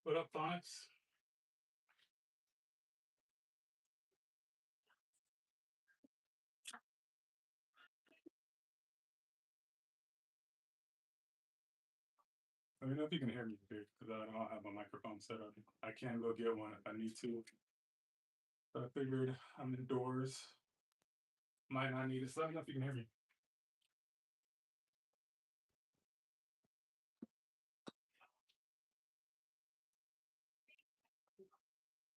What up, Phonics? Let me know if you can hear me, dude, because I don't have a microphone set up. I can go get one if I need to. But I figured I'm indoors. Might not need it. So let me know if you can hear me.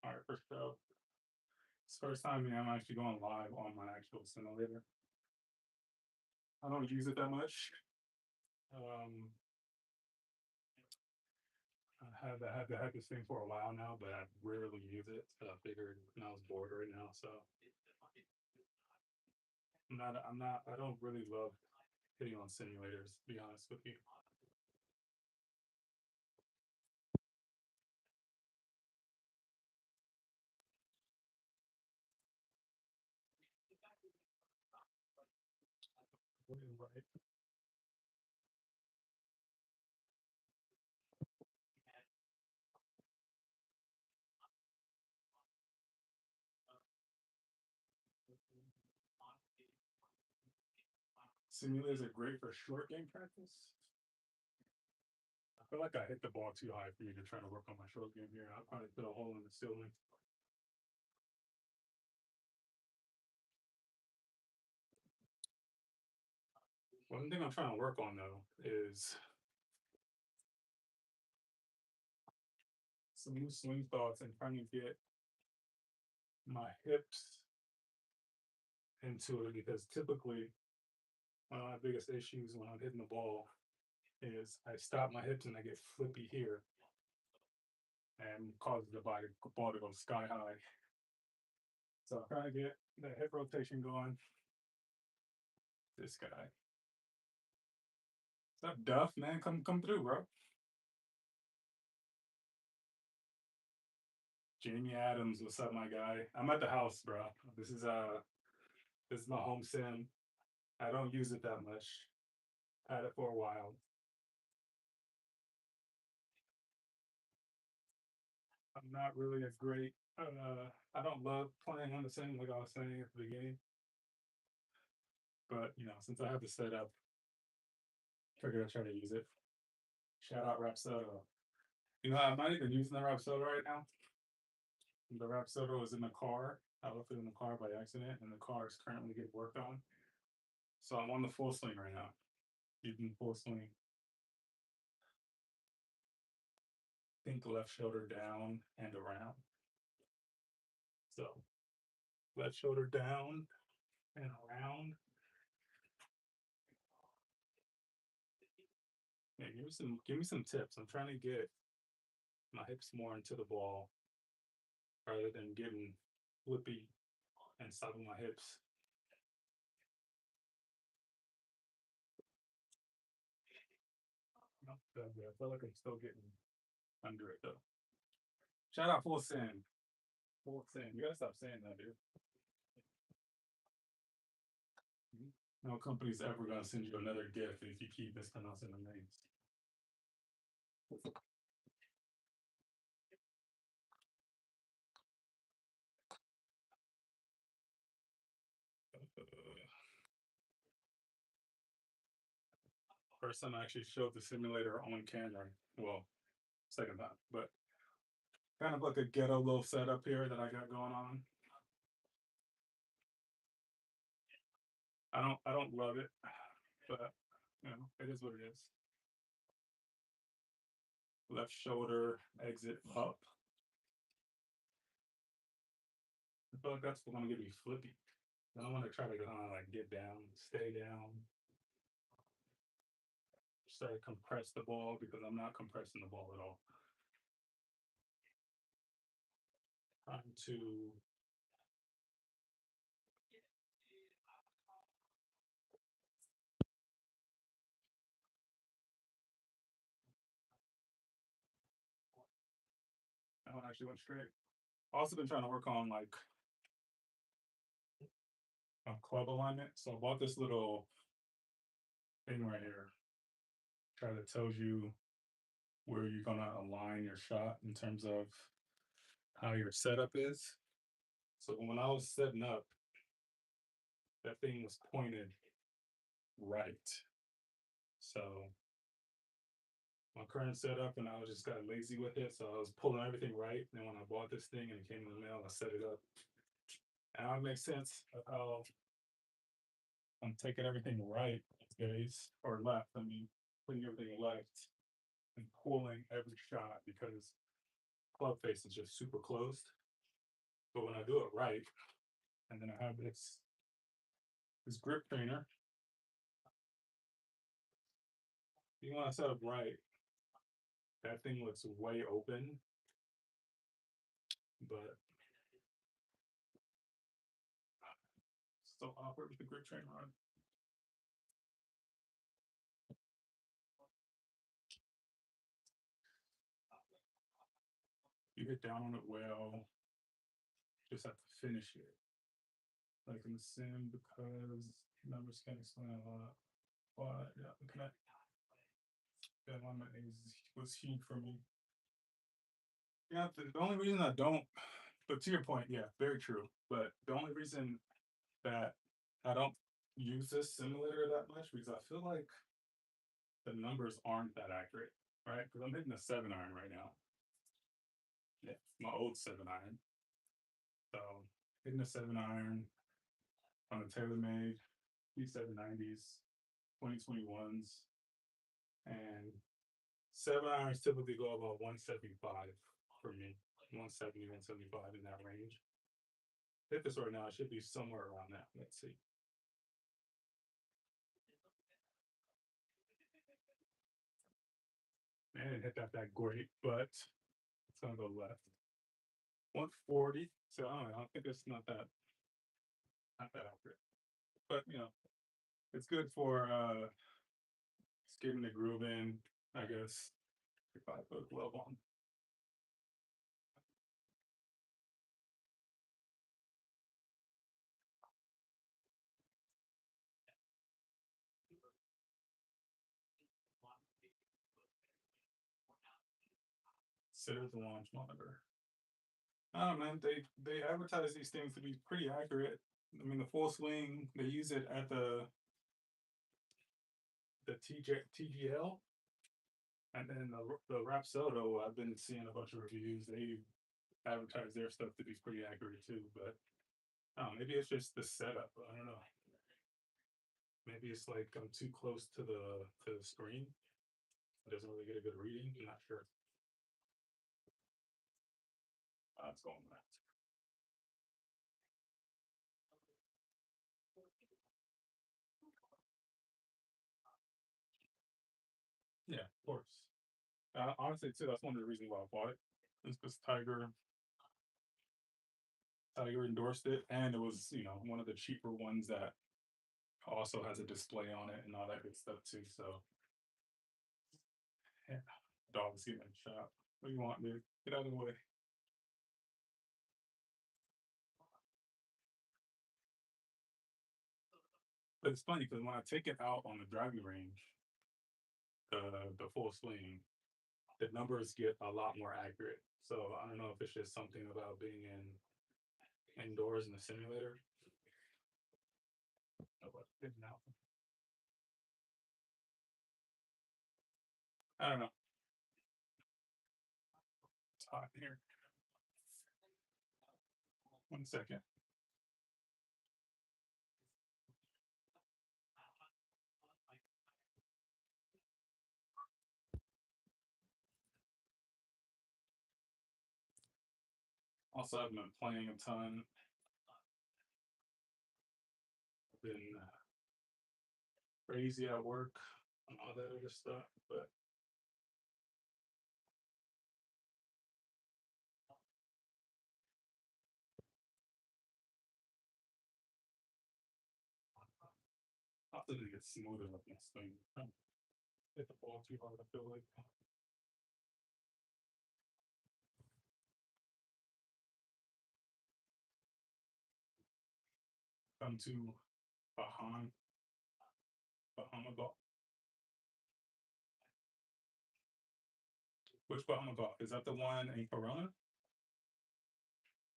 All right, first show. It's the first time I'm actually going live on my actual simulator. I don't use it that much. Um, I had this thing for a while now, but I rarely use it. So I figured I was bored right now. So I don't really love hitting on simulators, to be honest with you. Right. Simulators are great for short game practice. I feel like I hit the ball too high for you to try to work on my short game here. I'll probably put a hole in the ceiling. One thing I'm trying to work on though is some new swing thoughts and trying to get my hips into it because typically one of my biggest issues when I'm hitting the ball is I stop my hips and I get flippy here and causes the ball to go sky high. So I'm trying to get the hip rotation going. This guy. What's up, Duff, man? Come through, bro. Jamie Adams, what's up, my guy? I'm at the house, bro. This is my home sim. I don't use it that much. Had it for a while. I'm not really a great. I don't love playing on the sim like I was saying at the beginning. But since I have the setup, figured I'd try to use it. Shout out Rapsodo. I'm not even using the Rapsodo right now. The Rapsodo is in the car. I left it in the car by accident, and the car is currently getting worked on. So I'm on the full swing right now. Using full swing. Think left shoulder down and around. So left shoulder down and around. Yeah, give me some tips. I'm trying to get my hips more into the ball rather than getting flippy and stopping my hips. No, I feel like I'm still getting under it though. Shout out Full Send. Full Send. You gotta stop saying that, dude. No company's ever gonna send you another gift if you keep mispronouncing the names. First time I actually showed the simulator on camera. Well, second time, but kind of like a ghetto little setup here that I got going on. I don't love it, but it is what it is. Left shoulder exit up. I feel like that's gonna get me flippy. I don't want to try to kind of like get down, stay down, start to compress the ball because I'm not compressing the ball at all. Trying to that one actually went straight. Also been trying to work on like a club alignment. So I bought this little thing right here. Try that tells you where you're gonna align your shot in terms of how your setup is. So when I was setting up, that thing was pointed right. So my current setup, and I was just got lazy with it. So I was pulling everything right. And then when I bought this thing and it came in the mail, I set it up. And now it makes sense of how I'm taking everything right these days, or left. I mean, putting everything left and pulling every shot because club face is just super closed. But when I do it right, and then I have this grip trainer, you want to set up right. That thing looks way open, but still awkward with the grip trainer on. You get down on it well, just have to finish it. Like in the sim, because numbers can explain a lot. But yeah, the connect that limit was huge for me. Yeah, the only reason I don't, but to your point, yeah, very true. But the only reason that I don't use this simulator that much because I feel like the numbers aren't that accurate, right? Because I'm hitting a 7 iron right now. Yeah, my old 7 iron. So hitting a 7 iron on a TaylorMade P790s, 2021s, and 7 irons typically go about 175 for me, 170, 175 in that range. Hit this right now, it should be somewhere around that. Let's see. Man, I didn't hit that great, but it's gonna go left. 140. So I don't know. I think it's not that accurate. But it's good for just getting the groove in, I guess. If I put a glove on. Consider the launch monitor. I don't know, man. They advertise these things to be pretty accurate. I mean, the full swing, they use it at the TGL, and then the Rapsodo. I've been seeing a bunch of reviews. They advertise their stuff to be pretty accurate too, but maybe it's just the setup. I don't know. Maybe it's like I'm too close to the screen. It doesn't really get a good reading. I'm not sure. It's going left. Yeah, of course. Honestly, too, that's one of the reasons why I bought it. Is because Tiger endorsed it, and it was one of the cheaper ones that also has a display on it and all that good stuff too. So yeah, dog's getting shot. What do you want, dude? Get out of the way. But it's funny because when I take it out on the driving range, the full swing, the numbers get a lot more accurate. So I don't know if it's just something about being indoors in the simulator. Oh, but now I don't know. It's hot in here. 1 second. Also, I've been playing a ton. I've been crazy at work and all that other stuff. But I have to get smoother with my swing. Hit the ball too hard. I feel like come to Bahama golf. Which Bahama Golf? Is that the one in Corona?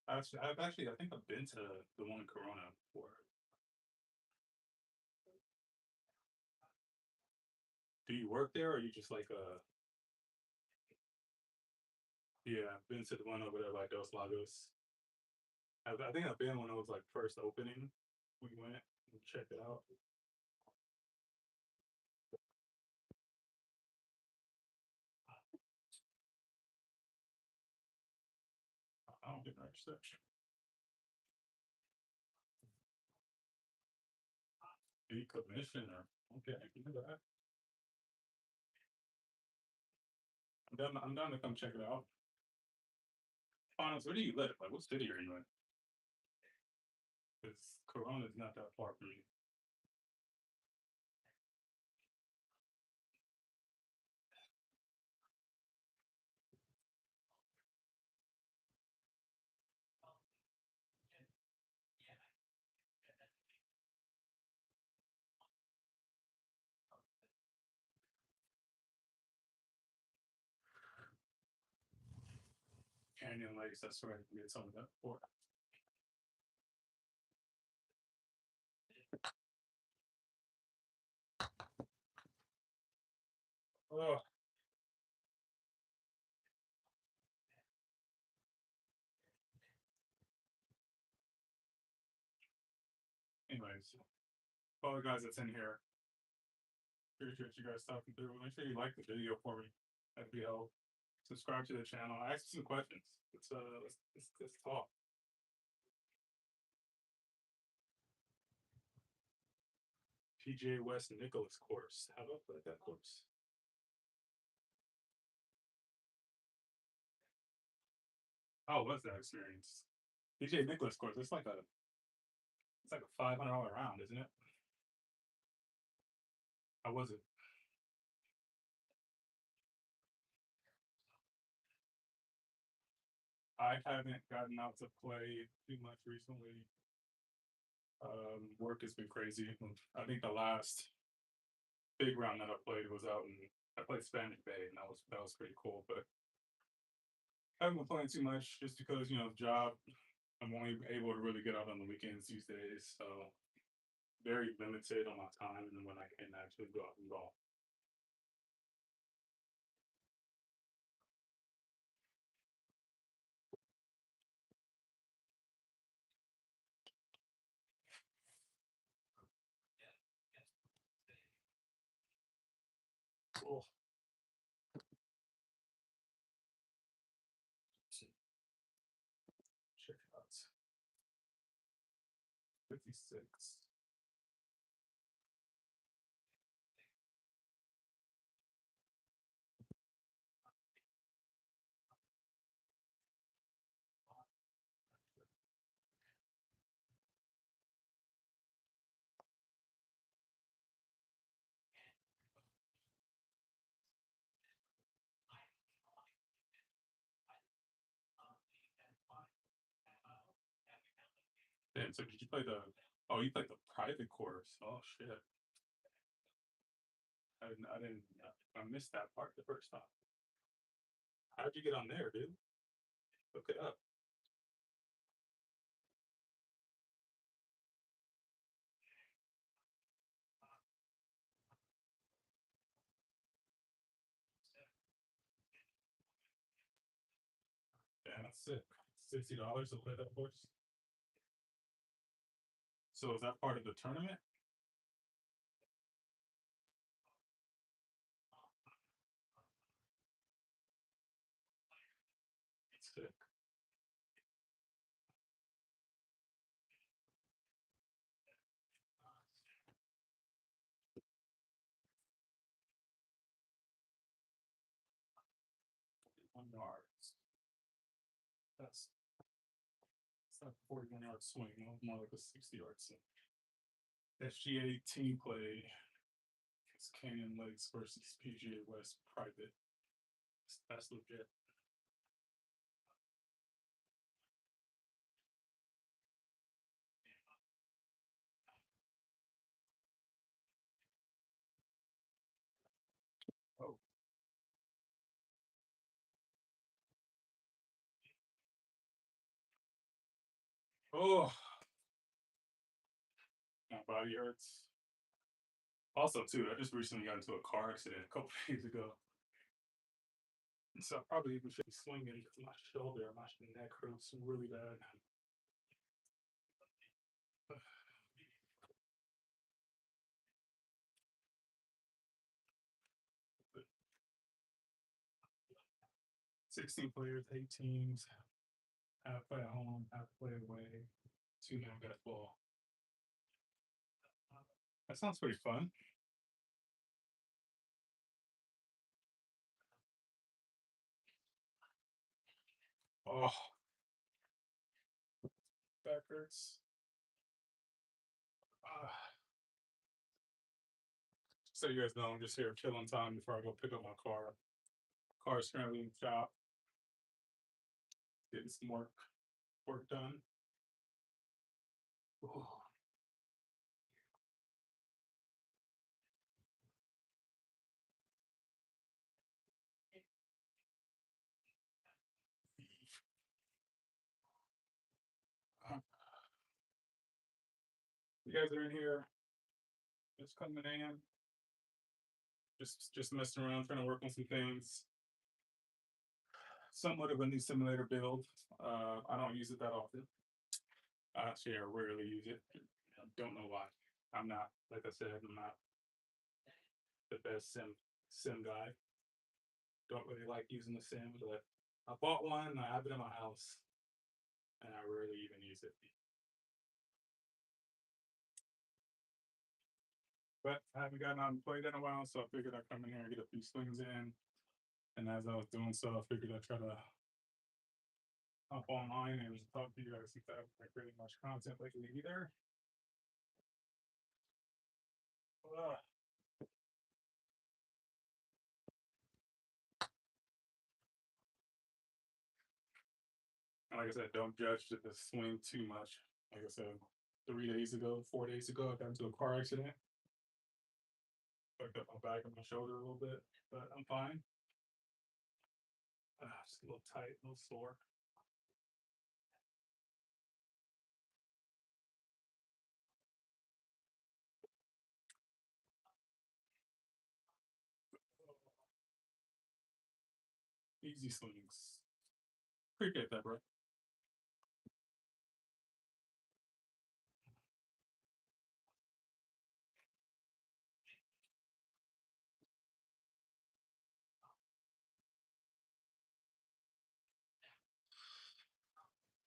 I've actually, I think I've been to the one in Corona before. Do you work there, or you just like Yeah, I've been to the one over there by Dos Lagos. I think I've been when it was like first opening. We went and checked it out. I don't get no reception. Decommissioner. Okay, I can do that. I'm down to come check it out. Honest, where do you live? Like, what city are you in? Because Corona is not that far from me. Canyon Lakes, that's where I can get some of that for. Oh, anyways, all the guys that's in here, appreciate you guys talking through. Make sure you like the video for me. That'd be help. Subscribe to the channel. Ask some questions. Let's talk. PJ West Nicholas course. How do I play that course? How was that experience? PJ Nicholas course. It's like a $500 round, isn't it? How was it? I haven't gotten out to play too much recently. Work has been crazy. I think the last big round that I played was out in I played Spanish Bay, and that was pretty cool. But I haven't been playing too much just because job. I'm only able to really get out on the weekends these days, so very limited on my time, and then when I can actually go out and golf. Cool. Check it out. 56. Damn. So did you play the? Oh, you played the private course. Oh shit. I didn't. I missed that part the first time. How'd you get on there, dude? Look it up. Damn, that's sick. $60 to play that course. So is that part of the tournament? Sick. One yards. That's it's not a 41-yard swing. More like a 60-yard swing. SGA team play. It's Canyon Lakes versus PGA West private. That's legit. Oh, Oh, my body hurts. Also, too, I just recently got into a car accident a couple days ago. So I probably even should be swinging because my shoulder, my neck hurts really bad. 16 players, 8 teams, half play at home, half play away, 2 man ball. That sounds pretty fun. Oh, back hurts. So you guys know, I'm just here killing time before I go pick up my car. Car's currently in the shop, getting some work done. Oh, uh, you guys are in here, just coming in, just messing around, trying to work on some things. Somewhat of a new simulator build. I don't use it that often. Actually, I rarely use it. Don't know why. I'm not, like I said, I'm not the best sim guy. Don't really like using the sim, but I bought one. I have it in my house, and I rarely even use it. But I haven't gotten out and played in a while, so I figured I'd come in here and get a few swings in. And as I was doing so, I figured I'd try to hop online and talk to you guys since I haven't like really much content lately either. Uh, like I said, don't judge the swing too much. Like I said, 3 days ago, 4 days ago, I got into a car accident. Fucked up my back and my shoulder a little bit, but I'm fine. Just a little tight, a little sore. Easy swings. Appreciate that, bro.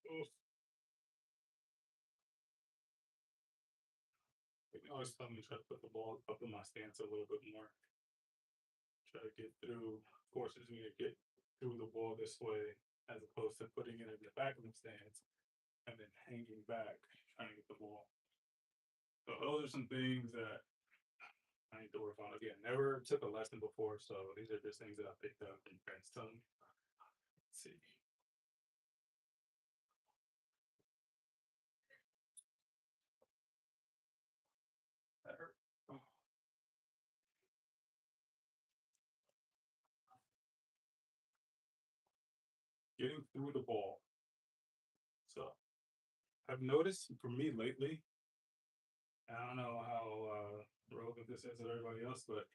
Oof. You can always tell me try to put the ball up in my stance a little bit more. Try to get through. Of course, it's me to get through the ball this way as opposed to putting it in the back of the stance and then hanging back trying to get the ball. So those are some things that I need to work on. Again, never took a lesson before, so these are just things that I picked up and friends telling me. Let's see. That hurt. Oh. Getting through the ball. So I've noticed for me lately, I don't know how relevant this is to everybody else, but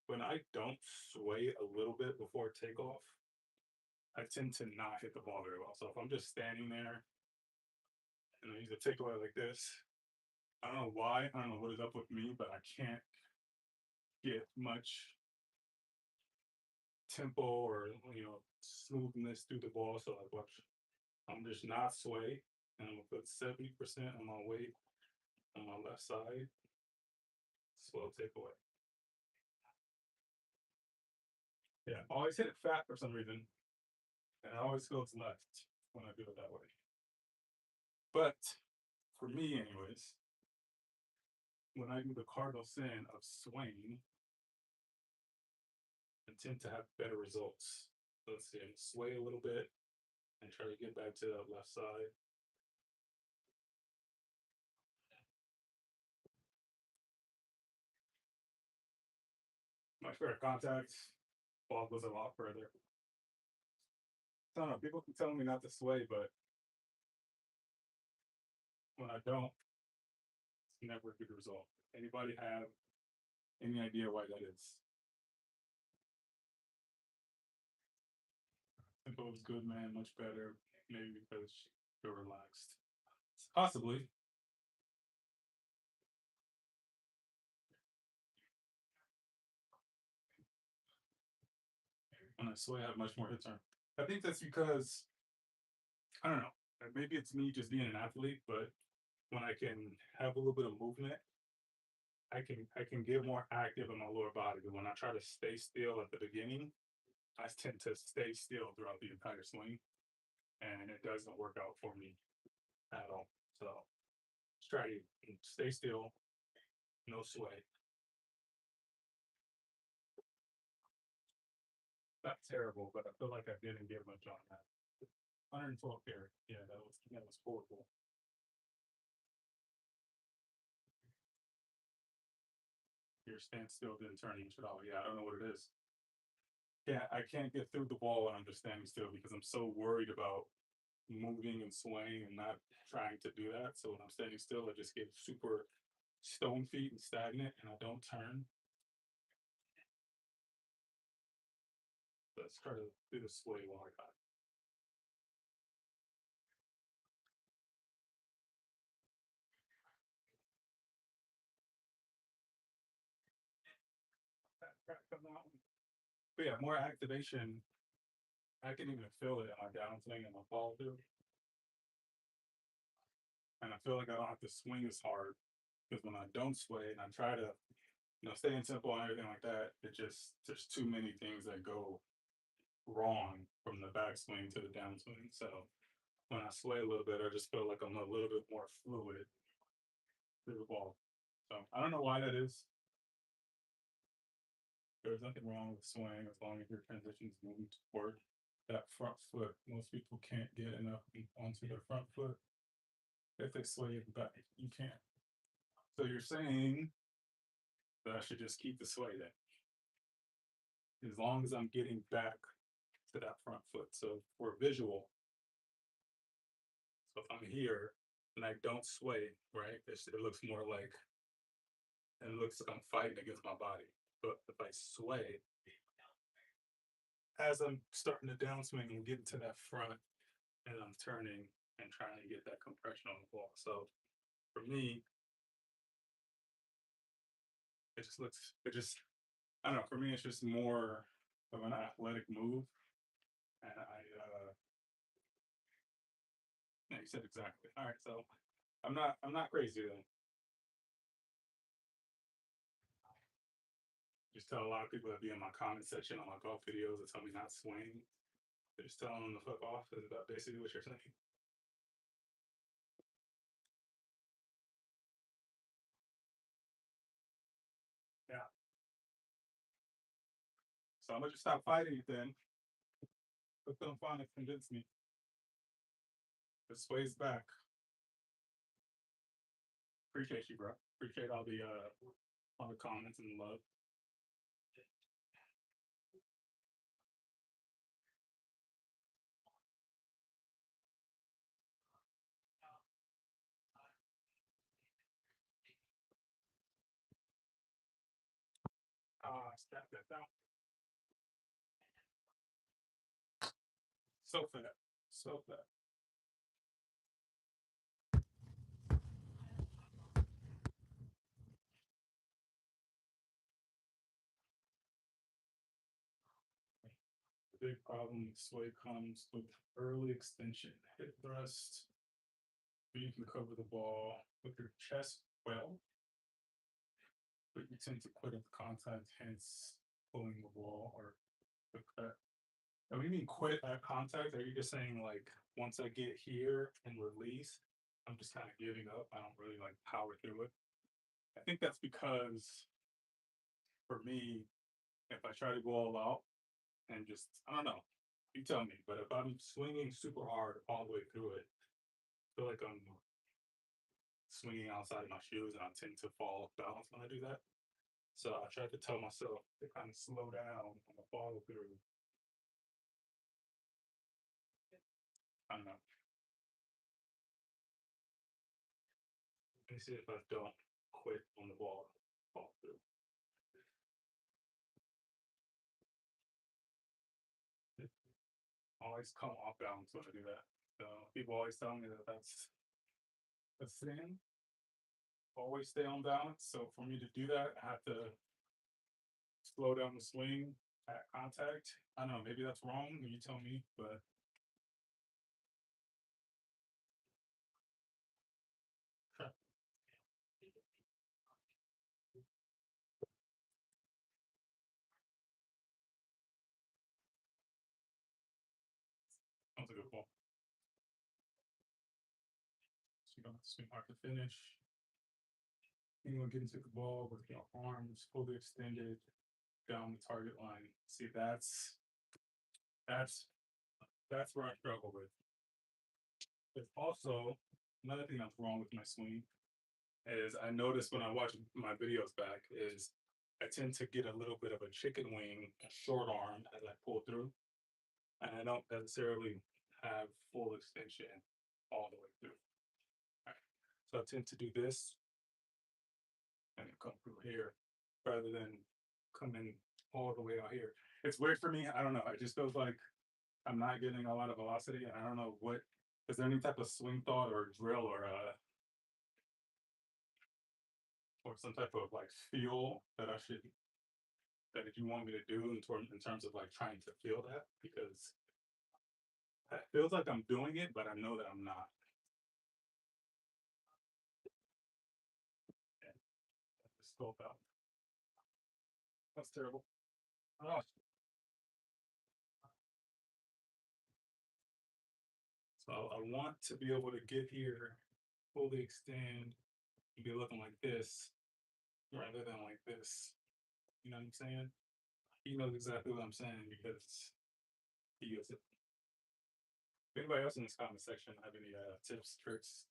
when I don't sway a little bit before takeoff, I tend to not hit the ball very well. So if I'm just standing there and I use a takeaway like this, I don't know why, I don't know what is up with me, but I can't get much tempo or smoothness through the ball. So like watch, I'm just not sway, and I'm gonna put 70% of my weight on my left side. Slow takeaway. Yeah, I always hit it fat for some reason, and it always goes left when I do it that way. But for me, anyways, when I do the cardinal sin of swing, I tend to have better results. Let's see, I'm sway a little bit and try to get back to that left side. My favorite contact, ball goes a lot further. I don't know, people keep telling me not to sway, but When I don't, it's never a good result. Anybody have any idea why that is? Tempo was good, man, much better. Maybe because you're relaxed. Possibly. When I sway, I have much more hit turn. I think that's because I don't know. Maybe it's me just being an athlete, but when I can have a little bit of movement, I can get more active in my lower body. But when I try to stay still at the beginning, I tend to stay still throughout the entire swing, and it doesn't work out for me at all. So just try to stay still, no sway. Not terrible, but I feel like I didn't get much on that. 112 carry. Yeah, that was horrible. Your standstill didn't turn into it all. Yeah, I don't know what it is. Yeah, I can't get through the ball when I'm just standing still because I'm so worried about moving and swaying and not trying to do that. So when I'm standing still, I just get super stone feet and stagnant and I don't turn. Let's try to do the sway while I got that crack coming out. But yeah, more activation. I can even feel it in my downswing and my follow through. And I feel like I don't have to swing as hard because when I don't sway and I try to, stay in tempo and everything like that, there's too many things that go wrong from the backswing to the downswing. So when I sway a little bit, I just feel like I'm a little bit more fluid through the ball. So I don't know why that is. There's nothing wrong with swaying as long as your transition is moving toward that front foot. Most people can't get enough onto their front foot if they sway it back. You can't. So you're saying that I should just keep the sway then, as long as I'm getting back to that front foot. So for visual, so if I'm here and I don't sway, right, it looks more like it looks like I'm fighting against my body. But if I sway, as I'm starting to downswing and getting to that front, and I'm turning and trying to get that compression on the ball. So for me, I don't know. For me, it's just more of an athletic move, and yeah, you said exactly. All right, so I'm not crazy then. Just tell a lot of people that be in my comment section on my golf videos that tell me not swing. Just telling them to fuck off is about basically what you're saying. Yeah. So I'm gonna just stop fighting it then. Let them finally convince me. The sway's back. Appreciate you, bro. Appreciate all the comments and the love. Step that down. So fat. So fat. The big problem with sway comes with early extension. Hit thrust, but you can cover the ball with your chest well, but you tend to quit at the contact, hence pulling the ball or the cut. And when you mean quit at contact, are you just saying like once I get here and release, I'm just kind of giving up? I don't really like power through it. I think that's because for me, if I try to go all out and just, I don't know, you tell me, but if I'm swinging super hard all the way through it, I feel like I'm swinging outside of my shoes and I tend to fall off balance when I do that. So I try to tell myself to kind of slow down on the follow through. I don't know. me see if I don't quit on the ball, fall through. Always come off balance when I do that. So people always tell me that that's a sin. Always stay on balance. So for me to do that, I have to slow down the swing at contact. I don't know, maybe that's wrong. You tell me, but that's a good ball. So you don't have to swing hard to finish. You want to get into the ball with your arms fully extended down the target line. See, that's that's where I struggle with. There's also another thing that's wrong with my swing is I notice when I watch my videos back is I tend to get a little bit of a chicken wing, a short arm as I pull through, and I don't necessarily have full extension all the way through. Right. So I tend to do this and come through here rather than coming all the way out here. It's weird for me. I don't know. It just feels like I'm not getting a lot of velocity, and I don't know what. Is there any type of swing thought or drill or some type of like feel that I should that you want me to do in terms of like trying to feel that because it feels like I'm doing it, but I know that I'm not. Yeah, just scope out. That's terrible. Oh, so I want to be able to get here, fully extend, and be looking like this rather than like this. You know what I'm saying? He knows exactly what I'm saying because he uses it. If anybody else in this comment section have any tips, tricks,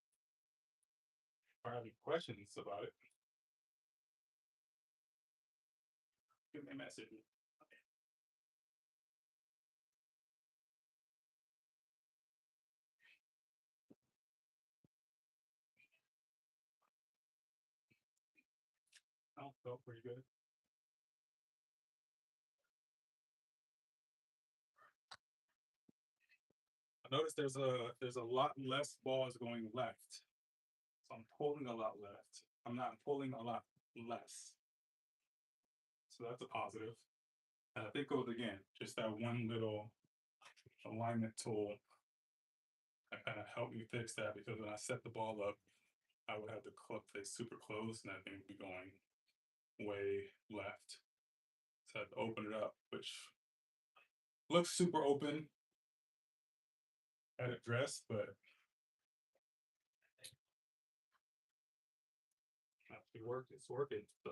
or have any questions about it, give me a message. Oh, felt pretty good. I noticed there's a lot less balls going left. So I'm pulling a lot left. I'm not pulling a lot less. So that's a positive. And I think it was again just that one little alignment tool that kind of helped me fix that because when I set the ball up, I would have the club face super close and I think it'd be going way left. So I had to open it up, which looks super open at address, but actually worked. It's working. So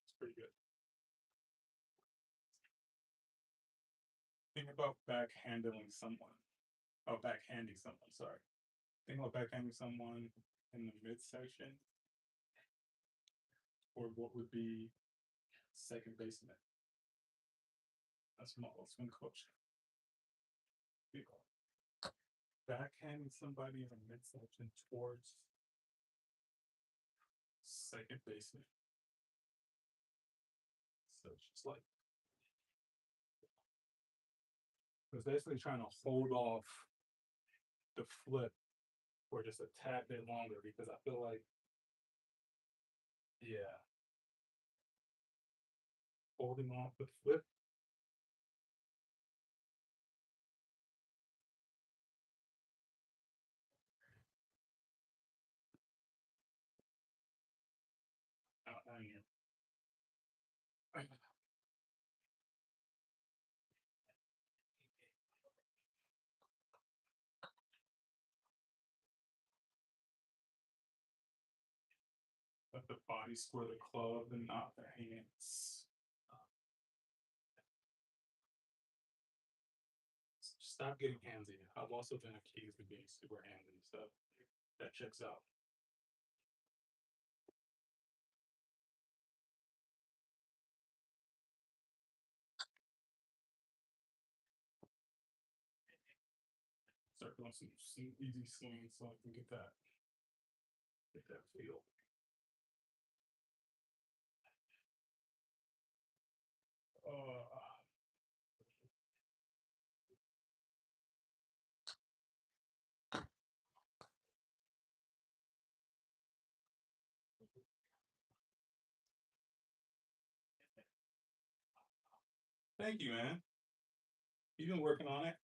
it's pretty good. Think about backhandling someone. Oh, backhanding someone. Sorry. Think about backhanding someone in the midsection, or what would be second baseman. That's my old swing coach. Backhanding somebody in the midsection towards second baseman. So it's just like it's basically trying to hold off the flip for just a tad bit longer because I feel like, yeah, holding off the flip. Out down here. Let the body square the club and not the hands. Stop getting handsy. I've also been accused of being super handsy, so that checks out. Start doing some easy swings so I can get that feel. Uh, Thank you, man. You've been working on it.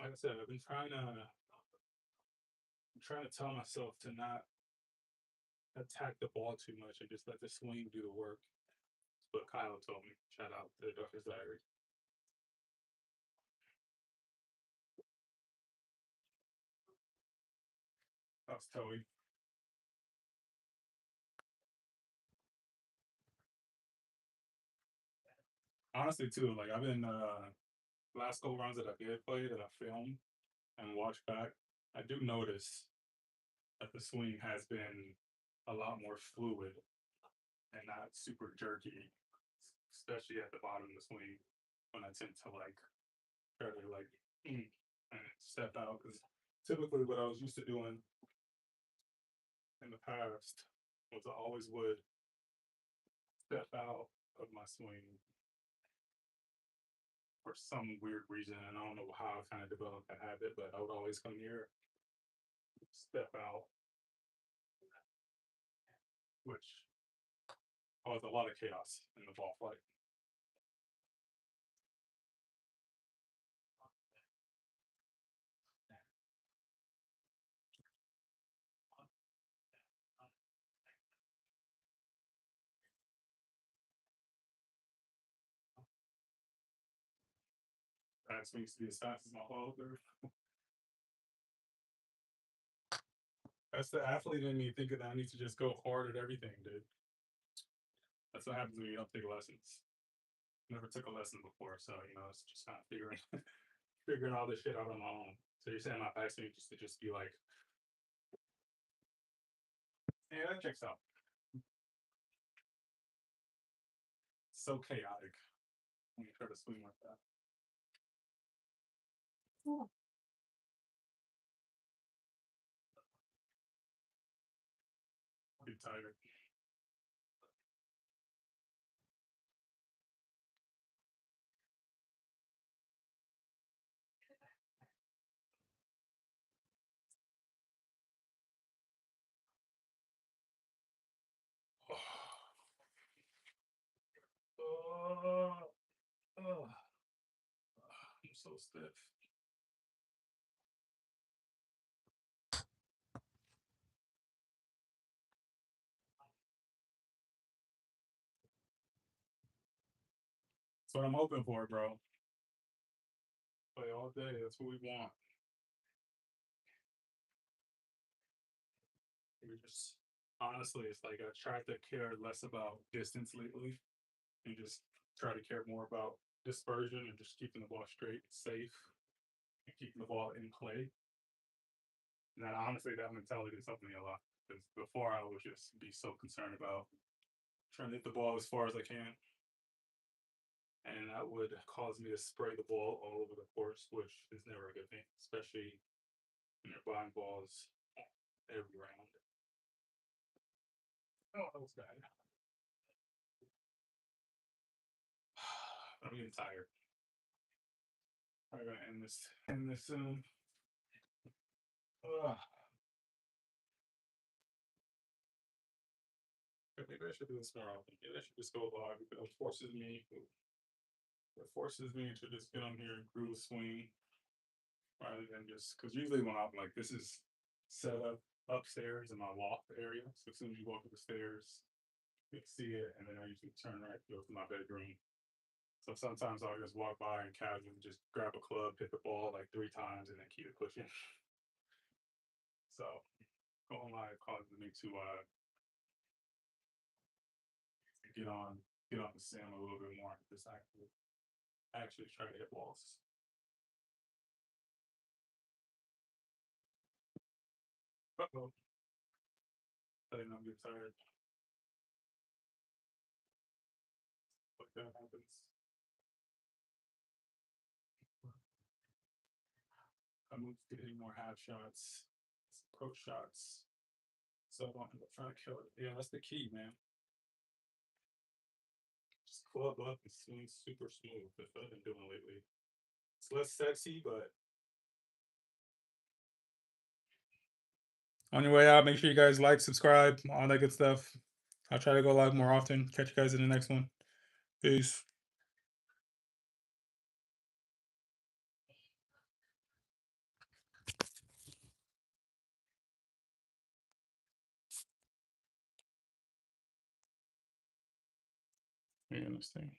Like I said, I've been trying to tell myself to not attack the ball too much and just let the swing do the work. That's what Kyle told me. Shout out to Dr. Diary. That's Toey. Honestly, too, like I've been last go rounds that I did play that I filmed and watched back. I do notice that the swing has been a lot more fluid and not super jerky, especially at the bottom of the swing when I tend to like try to like and step out because typically what I was used to doing in the past was I always would step out of my swing for some weird reason, and I don't know how I kind of developed that habit, but I would always come here, step out, which caused a lot of chaos in the ball flight. That swings to be as fast as my ball. That's the athlete in me thinking that I need to just go hard at everything, dude. That's what happens when you don't take lessons. Never took a lesson before, so it's just kind of figuring all this shit out on my own. So you're saying my backswing just to just be like, yeah, that checks out. So chaotic when you try to swing like that. I'll be tired. Oh, oh, I'm so stiff. That's what I'm hoping for, bro. Play all day. That's what we want. We just honestly, it's like I tried to care less about distance lately and just try to care more about dispersion and just keeping the ball straight, safe, and keeping the ball in play. And that honestly, that mentality is helping me a lot. Because before I would just be so concerned about trying to hit the ball as far as I can. And that would cause me to spray the ball all over the course, which is never a good thing, especially when you're buying balls every round. Oh, that was bad. I'm getting tired. I'm gonna end this soon. Ugh. Maybe I should do this more often. Maybe I should just go live because it forces me to just get on here and groove swing rather than just because usually when I'm like this is set up upstairs in my loft area. So as soon as you walk up the stairs, you can see it, and then I usually turn right, go to my bedroom. So sometimes I'll just walk by and casually just grab a club, hit the ball like 3 times, and then keep it pushing. So going live causes me to get on the sim a little bit more. Just actually try to hit balls. Uh-oh. I didn't know I'm getting tired. Like that happens. I move to getting more half shots, approach shots. So I don't end up trying to kill it. Yeah, that's the key, man. Just club up and swing super smooth. That's what I've been doing lately. It's less sexy, but on your way out, make sure you guys like, subscribe, all that good stuff. I'll try to go live more often. Catch you guys in the next one. Peace. Yeah, this thing.